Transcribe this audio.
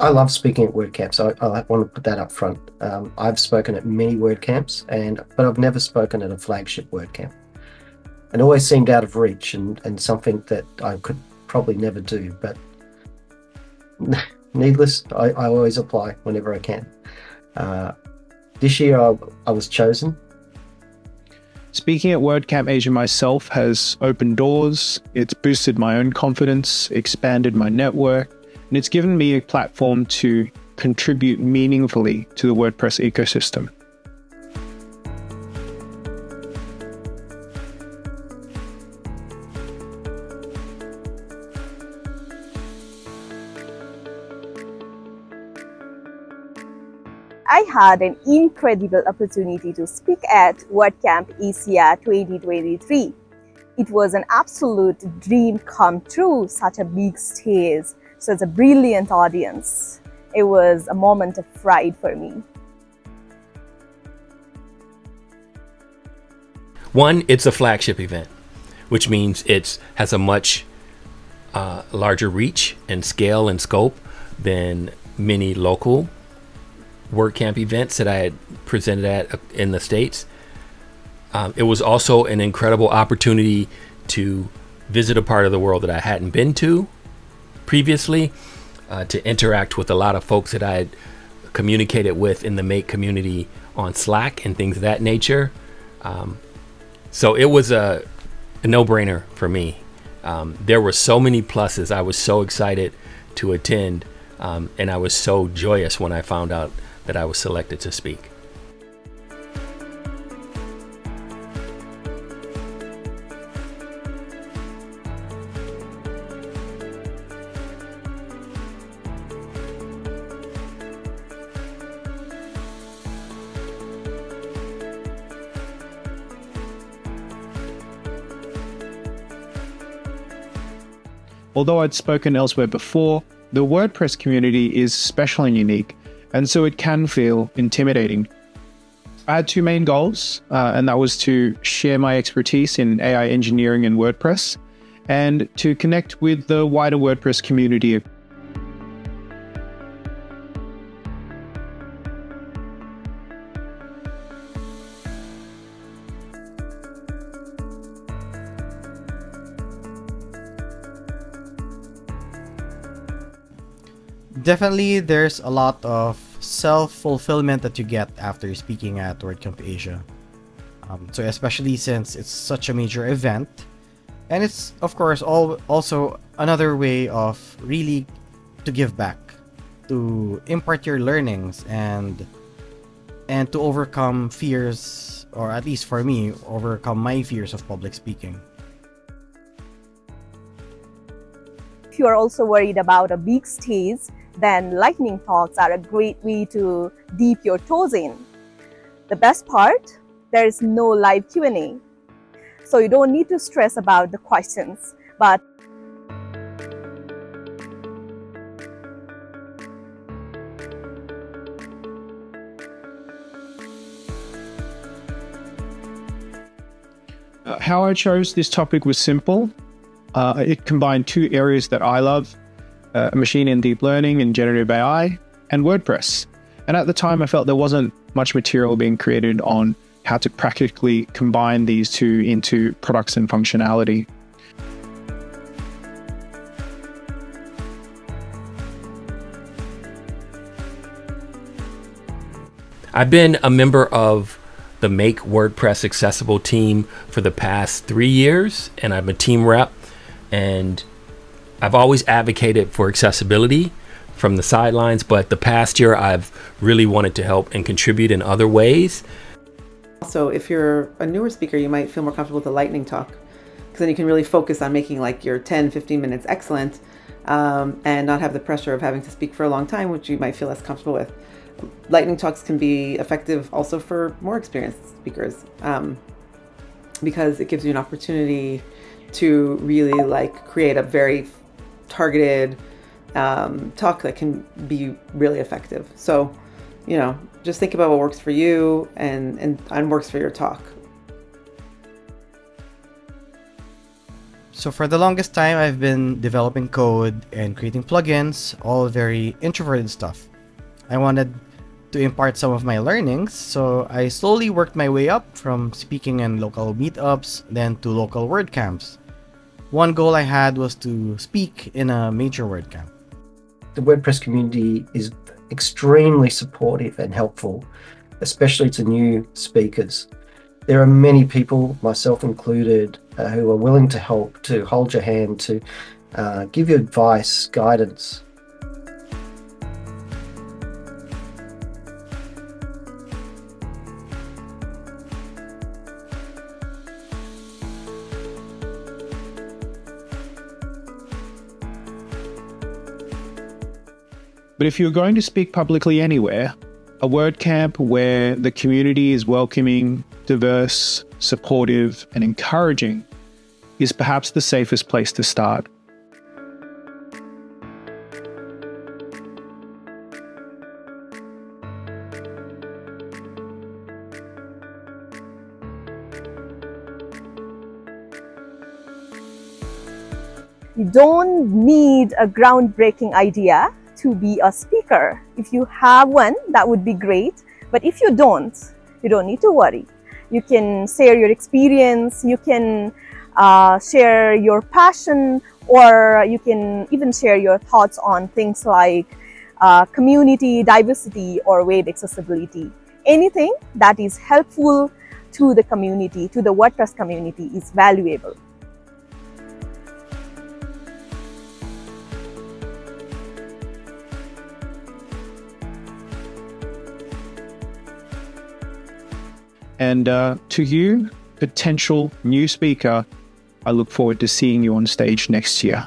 I love speaking at WordCamps. I want to put that up front. I've spoken at many WordCamps, but I've never spoken at a flagship WordCamp. And it always seemed out of reach and something that I could probably never do. But needless, I always apply whenever I can. This year I was chosen. Speaking at WordCamp Asia myself has opened doors, it's boosted my own confidence, expanded my network, and it's given me a platform to contribute meaningfully to the WordPress ecosystem. I had an incredible opportunity to speak at WordCamp Asia 2023. It was an absolute dream come true, such a big stage, such a brilliant audience. It was a moment of pride for me. One, it's a flagship event, which means it has a much larger reach and scale and scope than many local WordCamp events that I had presented at in the States. It was also an incredible opportunity to visit a part of the world that I hadn't been to previously, to interact with a lot of folks that I had communicated with in the Make community on Slack and things of that nature. So it was a no-brainer for me. There were so many pluses. I was so excited to attend, and I was so joyous when I found out that I was selected to speak. Although I'd spoken elsewhere before, the WordPress community is special and unique, and so it can feel intimidating. I had two main goals, and that was to share my expertise in AI engineering and WordPress, and to connect with the wider WordPress community. Definitely, there's a lot of self-fulfillment that you get after speaking at WordCamp Asia. So especially since it's such a major event, and it's of course also another way of really to give back, to impart your learnings and to overcome fears, or at least for me, overcome my fears of public speaking. If you are also worried about a big stage, then lightning talks are a great way to dip your toes in. The best part, there is no live Q&A. So you don't need to stress about the questions, but How I chose this topic was simple. It combined two areas that I love, machine and deep learning and generative AI, and WordPress. And at the time, I felt there wasn't much material being created on how to practically combine these two into products and functionality. I've been a member of the Make WordPress Accessible team for the past 3 years, and I'm a team rep, and I've always advocated for accessibility from the sidelines, but the past year I've really wanted to help and contribute in other ways. Also, if you're a newer speaker, you might feel more comfortable with the lightning talk, because then you can really focus on making like your 10-15 minutes excellent, and not have the pressure of having to speak for a long time, which you might feel less comfortable with. Lightning talks can be effective also for more experienced speakers, because it gives you an opportunity to really like create a very targeted talk that can be really effective. So, you know, just think about what works for you and works for your talk. So for the longest time, I've been developing code and creating plugins, all very introverted stuff. I wanted to impart some of my learnings, so I slowly worked my way up from speaking in local meetups, then to local WordCamps. One goal I had was to speak in a major WordCamp. The WordPress community is extremely supportive and helpful, especially to new speakers. There are many people, myself included, who are willing to help, to hold your hand, to give you advice, guidance. But if you're going to speak publicly anywhere, a WordCamp where the community is welcoming, diverse, supportive, and encouraging is perhaps the safest place to start. You don't need a groundbreaking idea to be a speaker. If you have one, that would be great. But if you don't need to worry. You can share your experience, you can share your passion, or you can even share your thoughts on things like community, diversity, or web accessibility. Anything that is helpful to the community, to the WordPress community, is valuable. And to you, potential new speaker, I look forward to seeing you on stage next year.